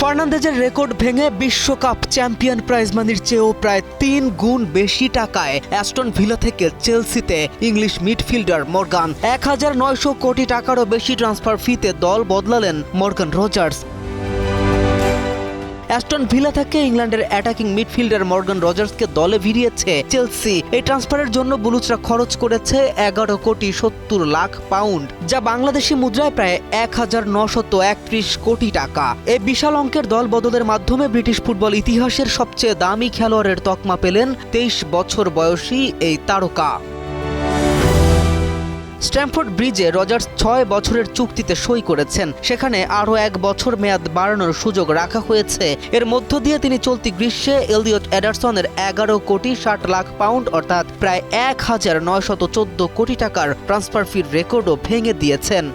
ফার্নান্দেজের record ভেঙে বিশ্বকাপ champion prize মানির চেয়েও প্রায় ৩ গুণ বেশি টাকায় অ্যাস্টন ভিলা থেকে চেলসিতে ইংলিশ মিডফিল্ডার মর্গান ১৯০০ কোটি টাকারও বেশি ট্রান্সফার ফিতে দল বদলালেন মর্গান রজার্স। অ্যাস্টন ভিলা থেকে ইংল্যান্ডের অ্যাটাকিং মিডফিল্ডার মর্গান রজার্সকে দলে ভিড়িয়েছে চেলসি। এই ট্রান্সফারের জন্য বুলুজরা খরচ করেছে ১১,৭০,০০,০০০ পাউন্ড, যা বাংলাদেশি মুদ্রায় প্রায় ১,৯৩১ কোটি টাকা। এই বিশাল অঙ্কের দল বদলের মাধ্যমে ব্রিটিশ ফুটবল ইতিহাসের সবচেয়ে দামি খেলোয়াড়ের তকমা পেলেন ২৩ বছর বয়সী এই তারকা। স্ট্যামফোর্ড ব্রিজে রজার্স ৬ বছরের চুক্তিতে সই করেছেন। সেখানে আরও ১ বছর মেয়াদ বাড়ানোর সুযোগ রাখা হয়েছে। এর মধ্য দিয়ে তিনি চলতি গ্রীষ্মে এলিয়ট এডারসনের ১১,৬০,০০,০০০ পাউন্ড অর্থাৎ প্রায় ১,৯১৪ কোটি টাকার ট্রান্সফার ফির রেকর্ডও ভেঙে দিয়েছেন।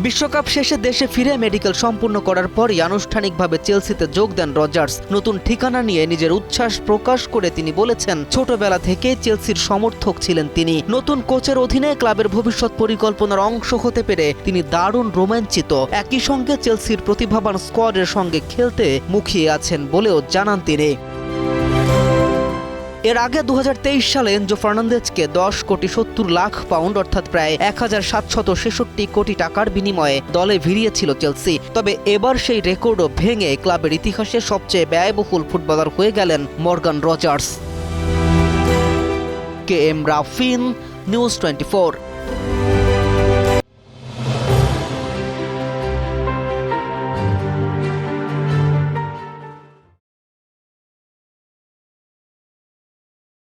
বিশ্বকাপ শেষে দেশে ফিরে মেডিকেল সম্পূর্ণ করার পরই আনুষ্ঠানিকভাবে চেলসিতে যোগ দেন রজার্স। নতুন ঠিকানা নিয়ে নিজের উচ্ছ্বাস প্রকাশ করে তিনি বলেছেন, ছোটবেলা থেকে চেলসির সমর্থক ছিলেন তিনি। নতুন কোচের অধীনে ক্লাবের ভবিষ্যৎ পরিকল্পনার অংশ হতে পেরে তিনি দারুণ রোমাঞ্চিত। একই সঙ্গে চেলসির প্রতিভাবান স্কোয়াডের সঙ্গে খেলতে মুখিয়ে আছেন বলেও জানান তিনি। এর আগে ২০২৩ সালে এনজো ফার্নান্দেজকে ১০,৭০,০০,০০০ পাউন্ড অর্থাৎ প্রায় ১,৭৬৬ কোটি টাকার বিনিময়ে দলে ভিড়িয়েছিল চেলসি। তবে এবার সেই রেকর্ডও ভেঙে ক্লাবের ইতিহাসে সবচেয়ে ব্যয়বহুল ফুটবলার হয়ে গেলেন Morgan Rogers. K M Rafin, news 24।